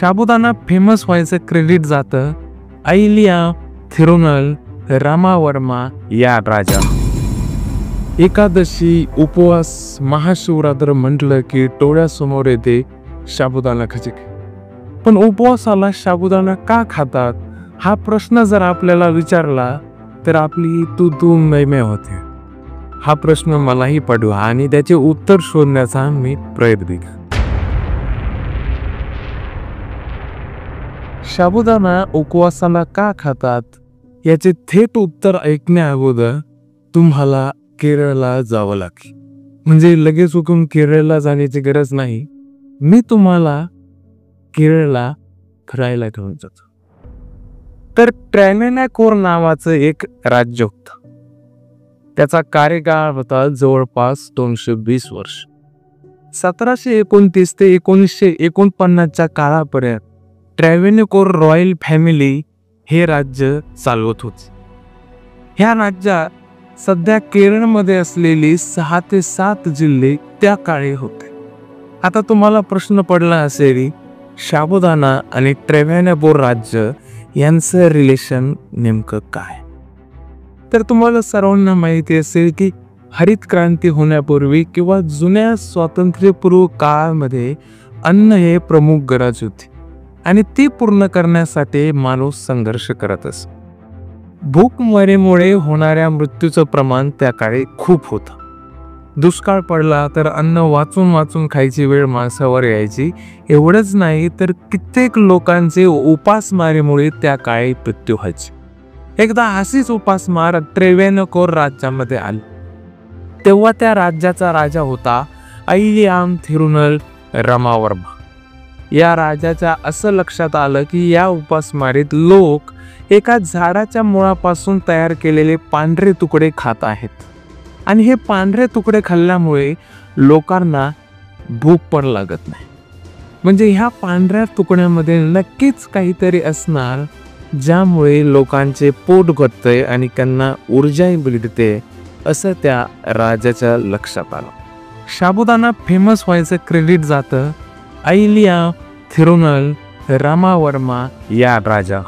साबुदाणा famous व्हायचं credit जातं अय्या थिरुनल रामावर्मा या राजा. एकादशी उपवास महाशिवरात्र म्हटलं की डोळ्यासमोर येते साबुदाणा खिचडी. पण उपवासाला साबुदाणा का खातात हा प्रश्न जर आपल्याला विचारला तर आपली तू मैमे होते. हा प्रश्न मलाही पडला आणि त्याचे उत्तर शोधण्याचा मी प्रयत्न केला. साबुदाणा उपवासाला का खातात याचे थेट उत्तर ऐकण्या अगोदर तुम्हाला केरळला जावं लागेल. म्हणजे लगेच उठून केरळला जाण्याची गरज नाही. मी तुम्हाला केरळला फिरायला घेऊन जातो. तर ट्रॅव्हॅनकोर नावाचं एक राज्य होतं. त्याचा कार्यकाळ होता जवळपास 220 वर्ष. 1729 ते 1949च्या काळापर्यंत ट्रॅव्हॅनकोर रॉयल फॅमिली हे राज्य चालवत होते. ह्या राज्यात सध्या केरळमध्ये असलेली 6 ते 7 जिल्हे त्या काळी होते. आता तुम्हाला प्रश्न पडला असेल साबुदाणा आणि ट्रॅव्हॅनकोर राज्य यांचं रिलेशन नेमकं काय. तर तुम्हाला सर्वांना माहिती असेल की हरित क्रांती होण्यापूर्वी किंवा जुन्या स्वातंत्र्यपूर्व काळामध्ये अन्न हे प्रमुख गरज होती आणि ती पूर्ण करण्यासाठी माणूस संघर्ष करत असतो. भूकमरेमुळे होणाऱ्या मृत्यूचं प्रमाण त्या काळी खूप होतं. दुष्काळ पडला तर अन्न वाचून खायची वेळ माणसावर यायची. एवढंच नाही तर कित्येक लोकांचे उपासमारीमुळे त्या काळी मृत्यू व्हायचे. एकदा अशीच उपासमार ट्रॅव्हॅनकोर राज्यामध्ये आली. तेव्हा त्या राज्याचा राजा होता अय्या थिरुनल रामावर्मा. या राजाच्या असं लक्षात आलं की या उपासमारीत लोक एका झाडाच्या मुळापासून तयार केलेले पांढरे तुकडे खात आहेत आणि हे पांढरे तुकडे खाल्ल्यामुळे लोकांना भूक पण लागत नाही. म्हणजे ह्या पांढऱ्या तुकड्यामध्ये नक्कीच काहीतरी असणार ज्यामुळे लोकांचे पोट भरतंय आणि त्यांना ऊर्जाही मिळते असं त्या राजाच्या लक्षात आलं. साबुदाणा फेमस व्हायचं क्रेडिट जातं अय्या थिरुनल रामावर्मा या राजा.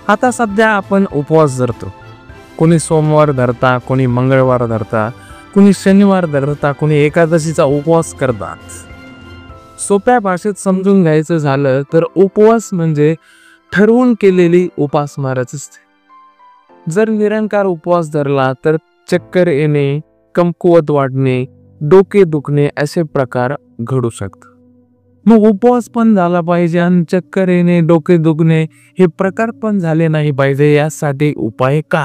आता सध्या आपण उपवास धरतो. कोणी सोमवार धरता, कोणी मंगळवार धरता, कोणी शनिवार धरता, कोणी एकादशीचा उपवास करतात. सोप्या भाषेत समजून घ्यायचं झालं तर उपवास म्हणजे ठरवून केलेली उपासमारच असते. जर निरंकार उपवास धरला तर चक्कर येणे, कमकुवत वाढणे, डोके दुखणे असे प्रकार घडू शकतात. मग उपवास पण झाला पाहिजे आणि चक्कर येणे, डोके दुखणे हे प्रकार पण झाले नाही पाहिजे. यासाठी उपाय का?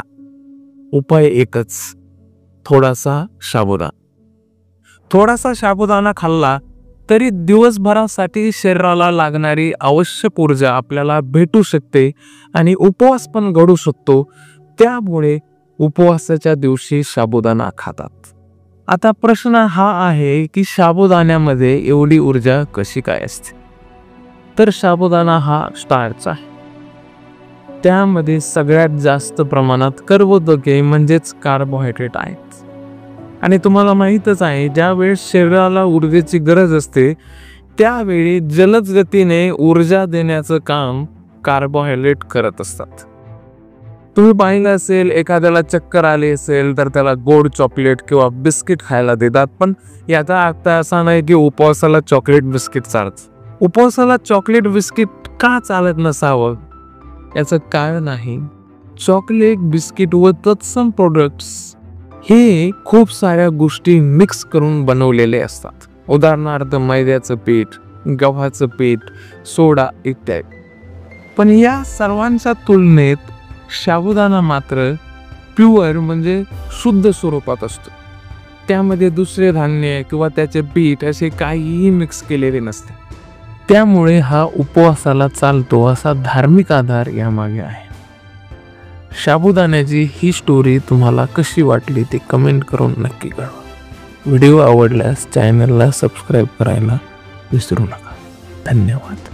उपाय एकच, थोडासा साबुदाणा. थोडासा साबुदाणा खाल्ला तरी दिवसभरासाठी शरीराला लागणारी आवश्यक ऊर्जा आपल्याला भेटू शकते आणि उपवास पण घडू शकतो. त्यामुळे उपवासाच्या दिवशी साबुदाणा खातात. आता प्रश्न हा आहे की साबुदाण्यामध्ये एवढी ऊर्जा कशी काय असते. तर साबुदाणा हा स्टार्च आहे. त्यामध्ये सगळ्यात जास्त प्रमाणात कर्बोदके म्हणजेच कार्बोहायड्रेट आहेत. आणि तुम्हाला माहीतच आहे ज्यावेळेस शरीराला ऊर्जेची गरज असते त्यावेळी जलद गतीने ऊर्जा देण्याचं काम कार्बोहायड्रेट करत असतात. तुम्ही पाहिलं असेल एखाद्याला चक्कर आली असेल तर त्याला गोड चॉकलेट किंवा बिस्किट खायला देतात. पण याचा अर्थ असा नाही की उपवासाला चॉकलेट बिस्किट चालतं. उपवासाला चॉकलेट बिस्किट का चालत नसावं याचं कारण आहे चॉकलेट, बिस्किट व तत्सम प्रोडक्ट्स हे खूप साऱ्या गोष्टी मिक्स करून बनवलेले असतात. उदाहरणार्थ मैद्याचं पीठ, गव्हाचं पीठ, सोडा इत्यादी. पण या सर्वांच्या तुलनेत साबुदाणा मात्र प्युअर म्हणजे शुद्ध स्वरूपात असतो. त्यामध्ये दुसरे धान्य किंवा त्याचे पीठ असे काहीही मिक्स केलेले नसते. त्यामुळे हा उपवासाला चालतो असा धार्मिक आधार यामागे आहे. साबुदाण्याची ही स्टोरी तुम्हाला कशी वाटली ते कमेंट करून नक्की कळवा. व्हिडिओ आवडल्यास चॅनलला सबस्क्राईब करायला विसरू नका. धन्यवाद.